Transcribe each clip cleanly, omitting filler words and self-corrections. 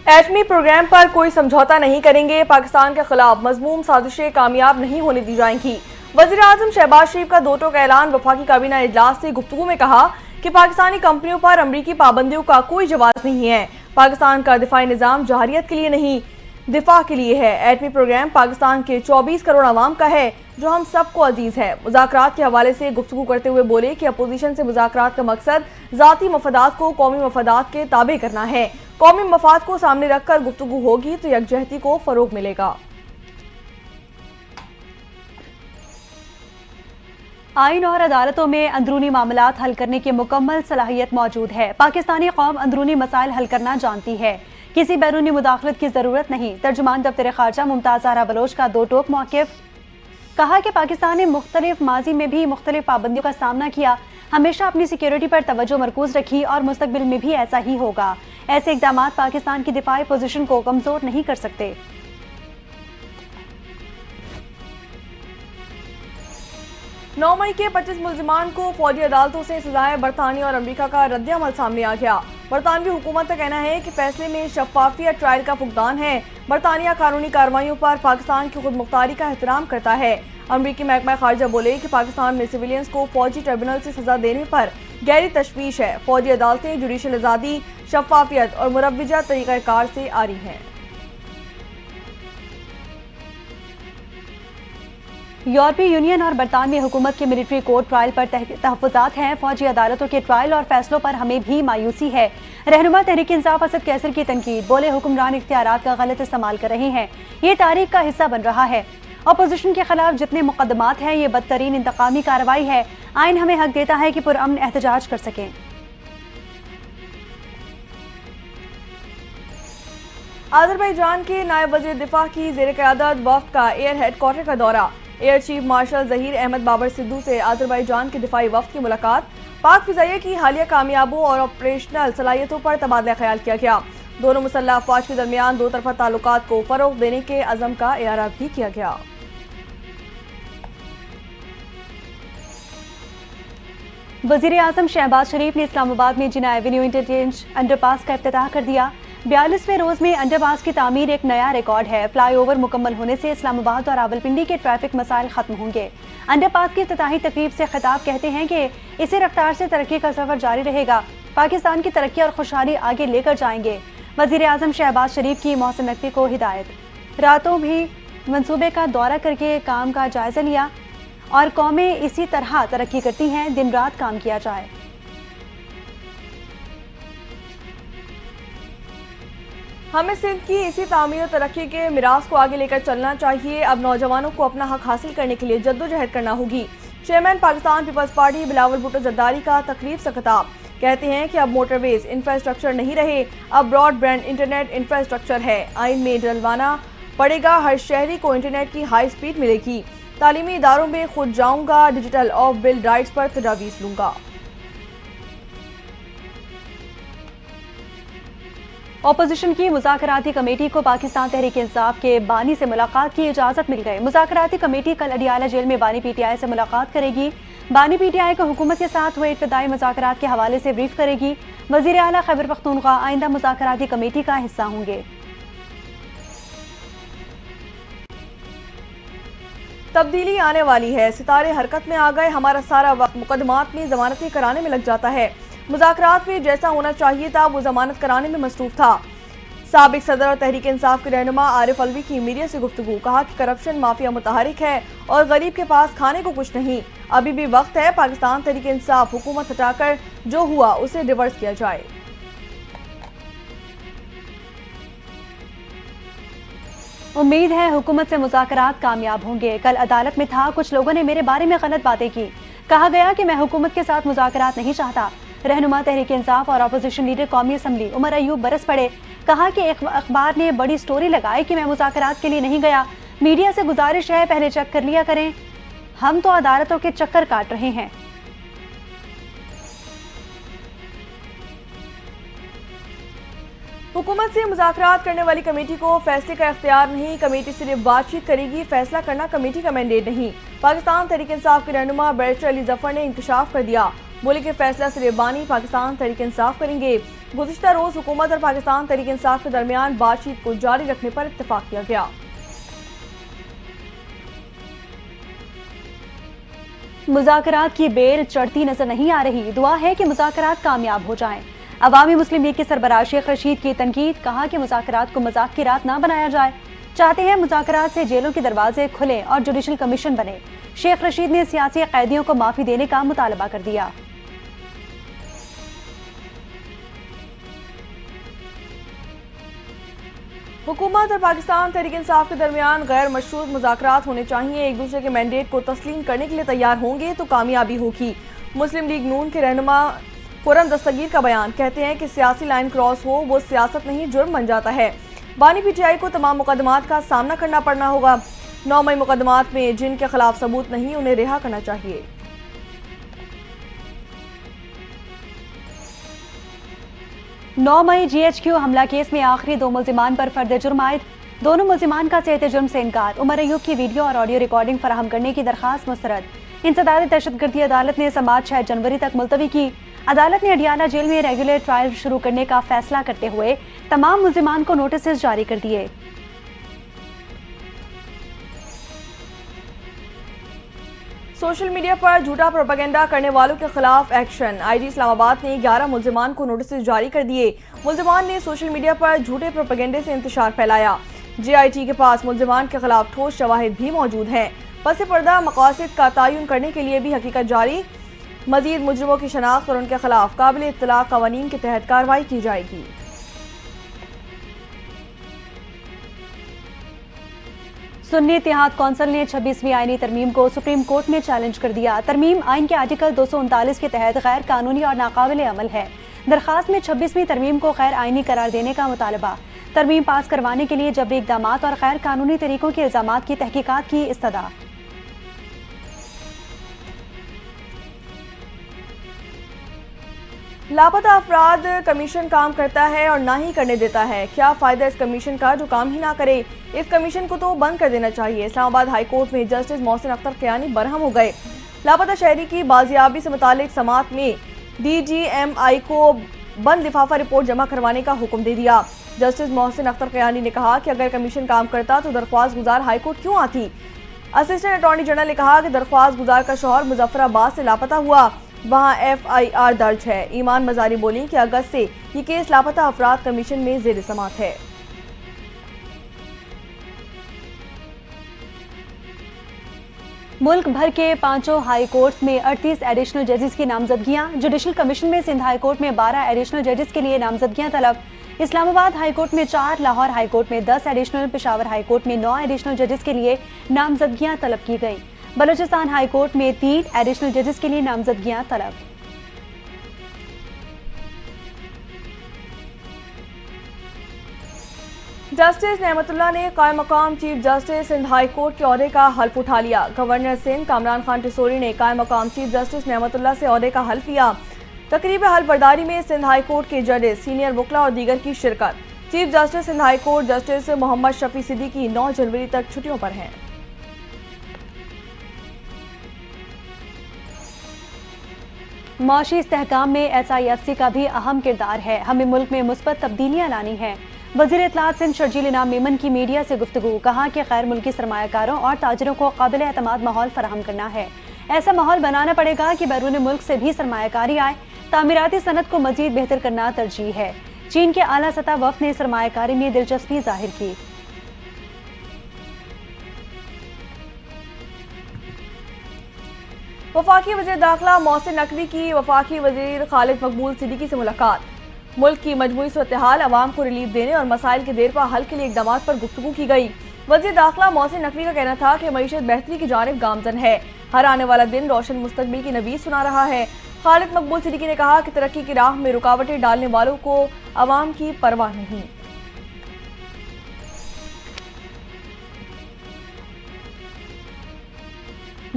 ایٹمی پروگرام پر کوئی سمجھوتا نہیں کریں گے، پاکستان کے خلاف مذموم سازشیں کامیاب نہیں ہونے دی جائیں گی۔ وزیر اعظم شہباز شریف کا دو ٹوک اعلان وفاقی کابینہ اجلاس سے گفتگو میں کہا کہ پاکستانی کمپنیوں پر امریکی پابندیوں کا کوئی جواز نہیں ہے۔ پاکستان کا دفاعی نظام جارحیت کے لیے نہیں، دفاع کے لیے ہے۔ ایٹمی پروگرام پاکستان کے 24 کروڑ عوام کا ہے جو ہم سب کو عزیز ہے۔ مذاکرات کے حوالے سے گفتگو کرتے ہوئے بولے کہ اپوزیشن سے مذاکرات کا مقصد ذاتی مفادات کو قومی مفادات کے تابع کرنا ہے۔ قومی مفاد کو سامنے رکھ کر گفتگو ہوگی تو یکجہتی کو فروغ ملے گا۔ آئین اور عدالتوں میں اندرونی معاملات حل کرنے کی مکمل صلاحیت موجود ہے۔ پاکستانی قوم اندرونی مسائل حل کرنا جانتی ہے، کسی بیرونی مداخلت کی ضرورت نہیں۔ ترجمان دفتر خارجہ ممتاز زہرا بلوچ کا دو ٹوک موقف، کہا کہ پاکستان نے مختلف ماضی میں بھی مختلف پابندیوں کا سامنا کیا، ہمیشہ اپنی سیکیورٹی پر توجہ مرکوز رکھی اور مستقبل میں بھی ایسا ہی ہوگا۔ ایسے اقدامات پاکستان کی دفاعی پوزیشن کو کمزور نہیں کر سکتے۔ 9 مئی کے 25 ملزمان کو فوجی عدالتوں سے سزائے برطانیہ اور امریکہ کا رد عمل سامنے آ گیا۔ برطانوی حکومت کا کہنا ہے کہ فیصلے میں شفافیت ٹرائل کا فقدان ہے۔ برطانیہ قانونی کارروائیوں پر پاکستان کی خود مختاری کا احترام کرتا ہے۔ امریکی محکمہ خارجہ بولے کہ پاکستان میں سویلینز کو فوجی ٹریبونل سے سزا دینے پر گہری تشویش ہے۔ فوجی عدالتیں جوڈیشل آزادی، شفافیت اور مروجہ طریقہ کار سے آ رہی ہیں۔ یورپی یونین اور برطانوی حکومت کے ملٹری کورٹ ٹرائل پر تحفظات ہیں۔ فوجی عدالتوں کے ٹرائل اور فیصلوں پر ہمیں بھی مایوسی ہے۔ رہنما تحریک انصاف اسد کیسر کی تنقید، بولے حکمران اختیارات کا غلط استعمال کر رہے ہیں، یہ تاریخ کا حصہ بن رہا ہے۔ اپوزیشن کے خلاف جتنے مقدمات ہیں یہ بدترین انتقامی کارروائی ہے۔ آئین ہمیں حق دیتا ہے کہ پرامن احتجاج کر سکیں۔ آذربائیجان کے نائب وزیر دفاع کی زیر قیادت وفد کا ایئر ہیڈ کوارٹر کا دورہ۔ Air chief marshal Zaheer Ahmad Babar Sidhu سے آذربائیجان کے دفاعی وفد کی ملاقات، پاک فضائیہ کی حالیہ کامیابیوں اور آپریشنل صلاحیتوں پر تبادلہ خیال کیا گیا۔ دونوں مسلح افواج کے درمیان دو طرفہ تعلقات کو فروغ دینے کے عزم کا اعادہ بھی کیا گیا۔ وزیر اعظم شہباز شریف نے اسلام آباد میں جناح ایونیو انٹرچینج انڈر پاس کا افتتاح کر دیا۔ 42ویں روز میں انڈر پاس کی تعمیر ایک نیا ریکارڈ ہے۔ فلائی اوور مکمل ہونے سے اسلام آباد اور راولپنڈی کے ٹریفک مسائل ختم ہوں گے۔ انڈر پاس کی افتتاحی تقریب سے خطاب کہتے ہیں کہ اسی رفتار سے ترقی کا سفر جاری رہے گا، پاکستان کی ترقی اور خوشحالی آگے لے کر جائیں گے۔ وزیر اعظم شہباز شریف کی محسن نقوی کو ہدایت، راتوں بھی منصوبے کا دورہ کر کے کام کا جائزہ لیا اور قومیں اسی طرح ترقی کرتی ہیں، دن رات کام کیا جائے۔ ہمیں سندھ کی اسی تعمیر و ترقی کے میراث کو آگے لے کر چلنا چاہیے۔ اب نوجوانوں کو اپنا حق حاصل کرنے کے لیے جدوجہد کرنا ہوگی۔ چیئرمین پاکستان پیپلز پارٹی بلاول بھٹو زرداری کا تقریب سے خطاب، کہتے ہیں کہ اب موٹر ویز انفراسٹرکچر نہیں رہے، اب براڈ بینڈ انٹرنیٹ انفراسٹرکچر ہے۔ آئین میں ڈلوانا پڑے گا، ہر شہری کو انٹرنیٹ کی ہائی سپیڈ ملے گی۔ تعلیمی اداروں میں خود جاؤں گا، ڈیجیٹل آف بل رائٹس پر تجاویز لوں گا۔ اپوزیشن کی مذاکراتی کمیٹی کو پاکستان تحریک انصاف کے بانی سے ملاقات کی اجازت مل گئی۔ مذاکراتی کمیٹی کل اڈیالہ جیل میں بانی پی ٹی آئی سے ملاقات کرے گی۔ بانی پی ٹی آئی کو حکومت کے ساتھ ہوئے ابتدائی مذاکرات کے حوالے سے بریف کرے گی۔ وزیر اعلیٰ خیبر پختونخوا آئندہ مذاکراتی کمیٹی کا حصہ ہوں گے۔ تبدیلی آنے والی ہے، ستارے حرکت میں آ گئے، ہمارا سارا وقت مقدمات میں ضمانتیں کرانے میں لگ جاتا ہے۔ مذاکرات میں جیسا ہونا چاہیے تھا وہ ضمانت کرانے میں مصروف تھا۔ سابق صدر اور تحریک انصاف کے رہنما عارف علوی کی میڈیا سے گفتگو، کہا کہ کرپشن مافیا متحرک ہے اور غریب کے پاس کھانے کو کچھ نہیں، ابھی بھی وقت ہے، پاکستان تحریک انصاف حکومت ہٹا کر جو ہوا اسے ریورس کیا جائے۔ امید ہے حکومت سے مذاکرات کامیاب ہوں گے۔ کل عدالت میں تھا، کچھ لوگوں نے میرے بارے میں غلط باتیں کی، کہا گیا کہ میں حکومت کے ساتھ مذاکرات نہیں چاہتا۔ رہنما تحریک انصاف اور اپوزیشن لیڈر قومی اسمبلی عمر ایوب برس پڑے، کہا کہ اخبار نے بڑی سٹوری لگائی کہ میں مذاکرات کے لیے نہیں گیا، میڈیا سے گزارش ہے پہلے چیک کر لیا کریں، ہم تو عدالتوں کے چکر کاٹ رہے ہیں۔ حکومت سے مذاکرات کرنے والی کمیٹی کو فیصلے کا اختیار نہیں، کمیٹی صرف بات چیت کرے گی، فیصلہ کرنا کمیٹی کا مینڈیٹ نہیں۔ پاکستان تحریک انصاف کے رہنما بیرسٹر علی ظفر نے انکشاف کر دیا، بولے کہ فیصلہ صرف بانی پاکستان تحریک انصاف کریں گے۔ गुज़िश्ता रोज हुकूमत और पाकिस्तान तहरीक इंसाफ के दरमियान बातचीत को जारी रखने पर इत्तेफाक किया गया। मुज़ाकरात की बेल चढ़ती नजर नहीं आ रही। दुआ है कि मुज़ाकरात कामयाब हो जाएं। अवामी मुस्लिम लीग के सरबराह शेख रशीद की तनकीद, कहा कि मुज़ाकरात को मजाक की रात ना बनाया जाए। चाहते हैं मुज़ाकरात से जेलों के दरवाजे खुले और जुडिशल कमीशन बने। शेख रशीद ने सियासी कैदियों को माफी देने का मुतालबा कर दिया। हुकूमत और पाकिस्तान तहरीक इंसाफ के दरमियान गैर मशरूत मुज़ाकरात होने चाहिए। एक दूसरे के मैंडेट को तस्लीम करने के लिए तैयार होंगे तो कामयाबी होगी। मुस्लिम लीग नून के रहनुमा खुर्रम दस्तगीर का बयान, कहते हैं कि सियासी लाइन क्रॉस हो वो सियासत नहीं जुर्म बन जाता है। बानी पीटीआई को तमाम मुकदमात का सामना करना पड़ना होगा। 9 मई मुकदमात में जिनके खिलाफ सबूत नहीं उन्हें रिहा करना चाहिए। 9 मई GHQ हमला केस में आखिरी 2 मुल्जिमान पर फर्द जुर्म आयद। दोनों मुल्जिमान का सेहत जुर्म से इनकार। उमर अयूब की वीडियो और ऑडियो रिकॉर्डिंग फराहम करने की दरखास्त मुस्तरद। इंसदाद दहशतगर्दी अदालत ने समाअत 6 जनवरी तक मुलतवी की। अदालत ने अडियाला जेल में रेगुलर ट्रायल शुरू करने का फैसला करते हुए तमाम मुल्जिमान को नोटिस जारी कर दिए। सोशल मीडिया पर झूठा प्रोपेगेंडा करने वालों के खिलाफ एक्शन। IG इस्लामाबाद ने 11 मुल्जिमान को नोटिस जारी कर दिए। मुल्जिमान ने सोशल मीडिया पर झूठे प्रोपेगेंडे से इंतशार फैलाया। JIT के पास मुल्जिमान के खिलाफ ठोस शवाहिद भी मौजूद हैं। पस पर्दा मकासद का तयन करने के लिए भी हकीकत जारी। मजीद मुजरिमों की शनाख्त और उनके खिलाफ काबिल इत्तला कवानीन के तहत कार्रवाई की जाएगी। सुन्नी इत्तेहाद कौंसिल ने 26वीं आईनी तरमीम को सुप्रीम कोर्ट में चैलेंज कर दिया। तरमीम आइन के आर्टिकल 239 के तहत गैर कानूनी और नाकाबिल अमल है। दरखास्त में 26वीं तरमीम को गैर आइनी करार देने का मुतालबा। तरमीम पास करवाने के लिए जबरी इक़दामात और गैर कानूनी तरीकों के इल्जामात की तहकीकात की इस्तदा। लापता अफराद कमीशन काम करता है और ना ही करने देता है। क्या फ़ायदा इस कमीशन का जो काम ही ना करे। इस कमीशन को तो बंद कर देना चाहिए। इस्लामाबाद हाई कोर्ट में जस्टिस मोहसिन अख्तर क़यानी बरहम हो गए। लापता शहरी की बाजियाबी से मुतालिक समाअत में DGMI को बंद लिफाफा रिपोर्ट जमा करवाने का हुक्म दे दिया। जस्टिस मोहसिन अख्तर क़यानी ने कहा कि अगर कमीशन काम करता तो दरख्वास्त गुजार हाई कोर्ट क्यों आती। असिस्टेंट अटॉर्नी जनरल ने कहा कि दरख्वास्त गुजार का शौहर मुजफ्फराबाद से लापता हुआ, वहाँ FIR दर्ज है। ईमान मजारी बोली कि अगस्त से ये केस लापता अफराद कमीशन में ज़ेर समाअत है। मुल्क भर के 5 हाई कोर्ट में 38 एडिशनल जजेस की नामजदगियां। जुडिशल कमीशन में सिंध हाई कोर्ट में 12 एडिशनल जजेस के लिए नामजदगियां तलब। इस्लामाबाद हाई कोर्ट में 4, लाहौर हाई कोर्ट में 10 एडिशनल, पेशावर हाई कोर्ट में 9 एडिशनल जजेस के लिए नामजदगियां तलब की गई। बलूचिस्तान हाई कोर्ट में 3 एडिशनल जजेस के लिए नामजदगियां तलब। जस्टिस नेमतुल्लाह ने कायम मकाम chief justice Sindh high court के ओहदे का हल्फ उठा लिया। गवर्नर सिंध कामरान खान टिसोरी ने कायम मकाम चीफ जस्टिस नेमतुल्लाह से ओहदे का हल्फ लिया। तकरीब हल्फ बर्दारी में सिंध हाई कोर्ट के जजेस, सीनियर वकला और दीगर की शिरकत। Chief justice Sindh high court justice Muhammad Shafi Siddiqui 9 जनवरी तक छुट्टियों पर हैं। माशी इस्तेहकाम में SIFC का भी अहम किरदार है। हमें मुल्क में मुस्बत तब्दीलियां लानी हैं। वज़ीर इत्तलात सिंध शर्जील इनाम मेमन की मीडिया से गुफ्तगू, कहा कि गैर मुल्की सरमायाकारों और ताजरों को काबिल एतमाद माहौल फराहम करना है। ऐसा माहौल बनाना पड़ेगा कि बैरून मुल्क से भी सरमायाकारी आए। तामीराती सनत को मजीद बेहतर करना तरजीह है। चीन के आला सतह वफ़द ने सरमायाकारी में दिलचस्पी जाहिर की। वफाकी वज़ीर दाखिला मोहसिन नकवी की वफाकी वज़ीर खालिद मकबूल सिद्दीकी से मुलाकात। मुल्क की मजमूई सूरत-ए-हाल, अवाम को रिलीफ देने और मसाइल के देर पा हल के लिए इक़दामात पर गुफ्तगू की गई। वज़ीर दाखिला मोहसिन नकवी का कहना था कि मईशत बेहतरी की जानिब गामजन है। हर आने वाला दिन रोशन मुस्तकबिल की नवीद सुना रहा है। खालिद मकबूल सिद्दीकी ने कहा कि तरक्की की राह में रुकावटें डालने वालों को अवाम की परवाह नहीं।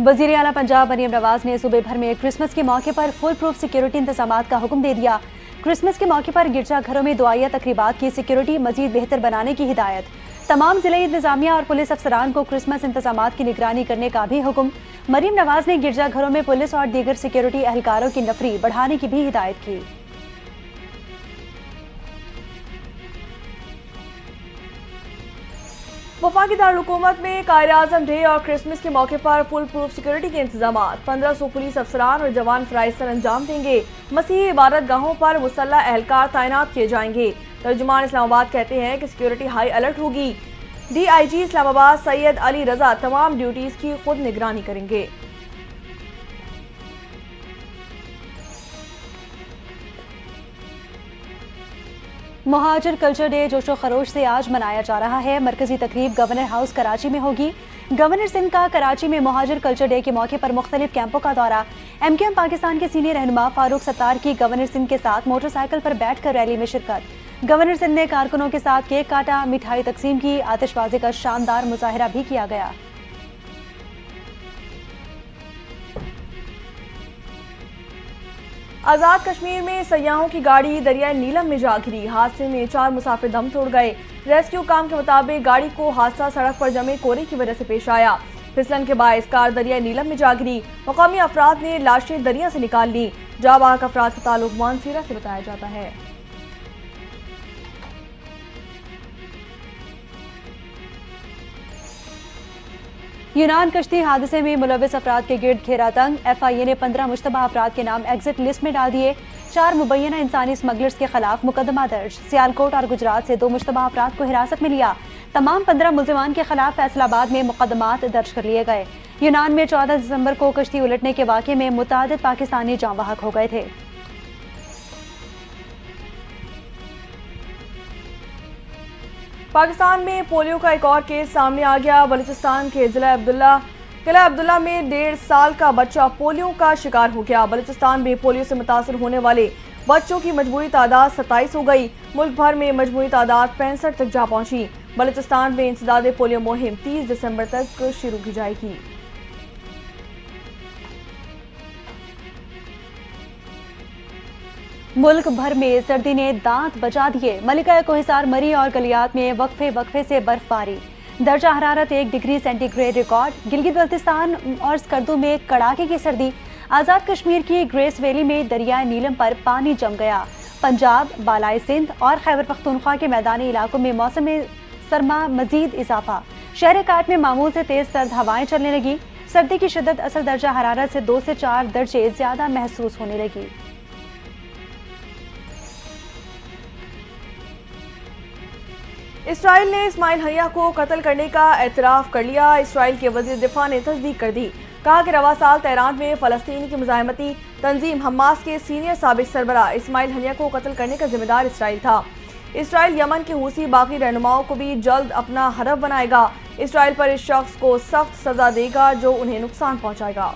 वज़ीर आला पंजाब मरियम नवाज ने सूबे भर में क्रिसमस के मौके पर फुल प्रूफ सिक्योरिटी इंतजामात का हुक्म दे दिया। क्रिसमस के मौके पर गिरजा घरों में दुआया तकरीबात की सिक्योरिटी मजीद बेहतर बनाने की हिदायत। तमाम जिला इंतजामिया और पुलिस अफसरान को क्रिसमस इंतजामात की निगरानी करने का भी हुक्म। मरियम नवाज ने गिरजा घरों में पुलिस और दीगर सिक्योरिटी एहलकारों की नफरी बढ़ाने की भी हिदायत की। वफाकी दारुलहुकूमत में कायद-ए-आज़म डे और क्रिसमस के मौके पर फुल प्रूफ सिक्योरिटी के इंतजामात। 1500 पुलिस अफसरान और जवान फराइज सर अंजाम देंगे। मसीही इबादत गाहों पर मुसल्लह एहलकार तैनात किए जाएंगे। तर्जुमान इस्लामाबाद कहते हैं कि सिक्योरिटी हाई अलर्ट होगी। DIG इस्लामाबाद सैयद अली रजा तमाम ड्यूटीज की खुद निगरानी करेंगे। मुहाजिर कल्चर डे जोशो खरोश से आज मनाया जा रहा है। मरकजी तकरीब गवर्नर हाउस कराची में होगी। गवर्नर सिंध का कराची में मुहाजिर कल्चर डे के मौके पर मुख्तलिफ कैंपों का दौरा। MKM पाकिस्तान के सीनियर रहनुमा फारूक सत्तार की गवर्नर सिंध के साथ मोटरसाइकिल पर बैठकर रैली में शिरकत। गवर्नर सिंध ने कारकुनों के साथ केक काटा, मिठाई तकसीम की, आतिशबाजी का शानदार मुजाहिरा भी किया गया। आज़ाद कश्मीर में सयाहों की गाड़ी दरियाए नीलम में जा गिरी। हादसे में 4 मुसाफिर दम तोड़ गए। रेस्क्यू काम के मुताबिक गाड़ी को हादसा सड़क पर जमे कोहरे की वजह से पेश आया। फिसलन के बायस कार दरियाए नीलम में जा गिरी। मकामी अफराद ने लाशें दरिया से निकाल ली। जाबाक अफराद का ताल्लुक मानसीरा से बताया जाता है। यूनान कश्ती हादसे में मुलविस अफराद के गिर्द घेरा तंग। FIA ने 15 मुश्तबा अफराद के नाम एग्जिट लिस्ट में डाल दिए। 4 मुबैना इंसानी स्मगलर्स के खिलाफ मुकदमा दर्ज। सियालकोट और गुजरात से 2 मुश्तबा अफराद को हिरासत में लिया। तमाम 15 मुल्जिमान के खिलाफ फैसलाबाद में मुकदमात दर्ज कर लिए गए। यूनान में 14 दिसंबर को कश्ती उलटने के वाक़े में मुतादिद पाकिस्तानी जाँ बहक हो गए थे। पाकिस्तान में पोलियो का एक और केस सामने आ गया। बलूचिस्तान के किला अब्दुल्ला में 1.5 साल का बच्चा पोलियो का शिकार हो गया। बलूचिस्तान में पोलियो से मुतासर होने वाले बच्चों की मजमूई तादाद 27 हो गई। मुल्क भर में मजमूई तादाद 65 तक जा पहुंची। बलूचिस्तान में इंसदादे पोलियो मुहिम 30 दिसंबर तक शुरू की जाएगी। मुल्क भर में सर्दी ने दांत बजा दिए। मलिका कोहिसार मरी और गलियात में वक्फे से बर्फबारी। दर्जा हरारत 1 degree centigrade record. Gilgit Baltistan और स्कर्दू में कड़ाके की सर्दी। आज़ाद कश्मीर की ग्रेस वैली में दरियाए नीलम पर पानी जम गया। पंजाब, बालाई सिंध और खैबर पख्तूनख्वा के मैदानी इलाकों में मौसम सरमा मजीद इजाफा। शहर काट में मामूल से तेज सर्द हवाएं चलने लगी। सर्दी की शिद्दत असल दर्जा हरारत से 2 से 4 दर्जे ज्यादा महसूस होने लगी। इसराइल ने इस्माइल हनिया को कत्ल करने का एतराफ़ कर लिया। इसराइल के वज़ीर दिफा ने तस्दीक कर दी। कहा कि रवा साल तेहरान में फ़लस्तीनी की मुज़ाहमती तंजीम हमास के सीनियर साबिक सरबराह इस्माइल हनिया को कत्ल करने का जिम्मेदार इसराइल था। इसराइल यमन के हूसी बाकी रहनुमाओं को भी जल्द अपना हरफ बनाएगा। इसराइल पर इस शख्स को सख्त सजा देगा जो उन्हें नुकसान पहुँचाएगा।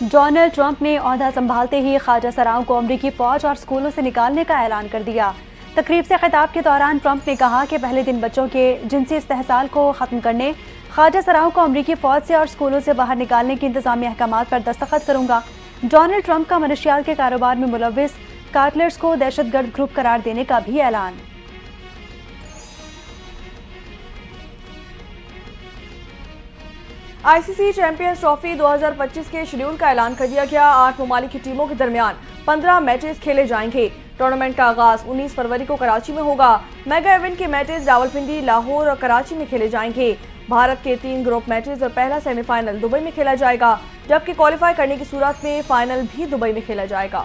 डोनाल्ड ट्रंप ने ओहदा संभालते ही ख्वाजा सराओं को अमरीकी फौज और स्कूलों से निकालने का ऐलान कर दिया। तकरीब से खिताब के दौरान ट्रंप ने कहा कि पहले दिन बच्चों के जिनसी इस्तेहसाल को ख़त्म करने, ख्वाजा सराओं को अमरीकी फौज से और स्कूलों से बाहर निकालने के इंतजामी अहकामात पर दस्तखत करूंगा। डोनाल्ड ट्रंप का मनशियात के कारोबार में मुलविस कार्टलर्स को दहशतगर्द ग्रुप करार देने का भी ऐलान। ICC चैंपियंस ट्रॉफी 2025 के शेड्यूल का ऐलान कर दिया गया। 8 ममालिक की टीमों के दरमियान 15 मैचेस खेले जाएंगे। टूर्नामेंट का आगाज 19 फरवरी को कराची में होगा। मेगा इवेंट के मैचेस रावलपिंडी, लाहौर और कराची में खेले जाएंगे। भारत के 3 ग्रुप मैचेस और पहला सेमीफाइनल दुबई में खेला जाएगा, जबकि क्वालिफाई करने की सूरत में फाइनल भी दुबई में खेला जाएगा।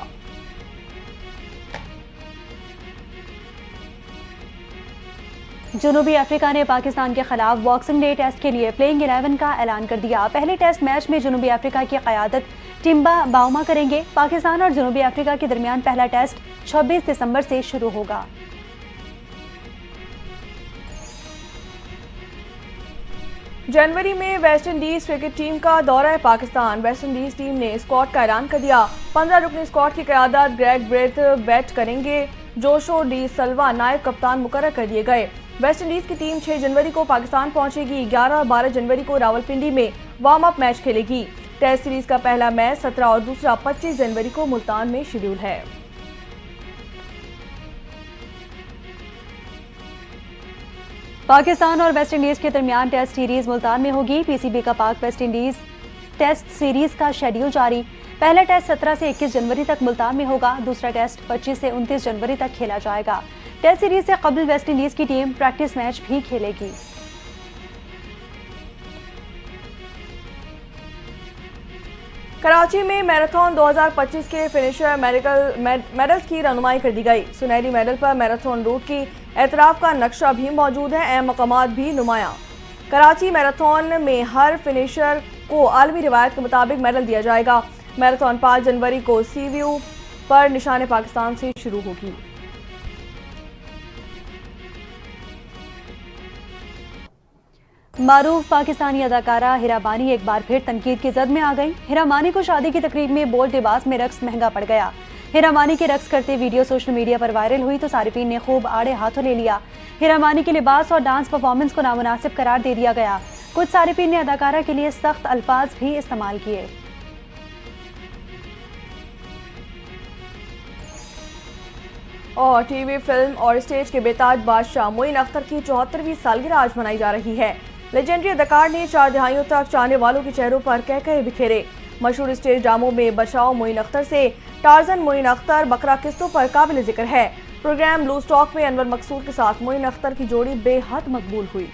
जनूबी अफ्रीका ने पाकिस्तान के खिलाफ बॉक्सिंग डे टेस्ट के लिए प्लेइंग 11 का ऐलान कर दिया। पहले टेस्ट मैच में जनूबी अफ्रीका की क़यादत टिम्बा बाउमा करेंगे। पाकिस्तान और जनूबी अफ्रीका के दरमियान पहला टेस्ट 26 दिसंबर से शुरू होगा। जनवरी में वेस्ट इंडीज क्रिकेट टीम का दौरा है पाकिस्तान। वेस्ट इंडीज टीम ने स्क्वाड का ऐलान कर दिया। 15 रुकनी स्क्वाड की क़यादत ग्रेग ब्रेथ बैट करेंगे। जोशो डी सल्वा नायब कप्तान मुकर्रर कर दिए गए। वेस्ट इंडीज की टीम 6 जनवरी को पाकिस्तान पहुंचेगी। 11 और 12 जनवरी को रावलपिंडी में वार्म अप मैच खेलेगी। टेस्ट सीरीज का पहला मैच 17 और दूसरा 25 जनवरी को मुल्तान में शेड्यूल है। पाकिस्तान और वेस्ट इंडीज के दरमियान टेस्ट सीरीज मुल्तान में होगी। PCB का पाक वेस्ट इंडीज टेस्ट सीरीज का शेड्यूल जारी। پہلا ٹیسٹ 17 سے 21 جنوری تک ملتان میں ہوگا، دوسرا ٹیسٹ 25 سے 29 جنوری تک کھیلا جائے گا۔ ٹیسٹ سیریز سے قبل ویسٹ انڈیز کی ٹیم پریکٹس میچ بھی کھیلے گی۔ کراچی میں میراتھن 2025 کے فنشر میڈلز کی رہنمائی کر دی گئی۔ سنہری میڈل پر میراتھن روٹ کی اعتراف کا نقشہ بھی موجود ہے، اہم مقامات بھی نمایاں۔ کراچی میراتھن میں ہر فنشر کو عالمی روایت کے مطابق میڈل دیا جائے گا۔ میراتھن 5 جنوری کو سی ویو پر نشان پاکستان سے شروع ہوگی۔ معروف پاکستانی اداکارہ ہیرا بانی ایک بار پھر تنقید کی زد میں آ گئی۔ ہیرا بانی کو شادی کی تقریب میں بولڈ لباس میں رقص مہنگا پڑ گیا۔ ہیرا بانی کے رقص کرتے ویڈیو سوشل میڈیا پر وائرل ہوئی تو صارفین نے خوب آڑے ہاتھوں لے لیا۔ ہیرا بانی کے لباس اور ڈانس پرفارمنس کو نامناسب قرار دے دیا گیا۔ کچھ صارفین نے اداکارہ کے لیے سخت الفاظ بھی استعمال کیے۔ اور ٹی وی، فلم اور اسٹیج کے بے تاج بادشاہ معین اختر کی 74ویں سالگرہ آج منائی جا رہی ہے۔ لیجنڈری اداکار نے 4 دہائیوں تک چاہنے والوں کے چہروں پر کہکہے بکھیرے۔ مشہور اسٹیج ڈراموں میں بچاؤ معین اختر سے ٹارزن معین اختر بکرا قسطوں پر قابل ذکر ہے۔ پروگرام بلو اسٹاک میں انور مقصود کے ساتھ معین اختر کی جوڑی بے حد مقبول ہوئی۔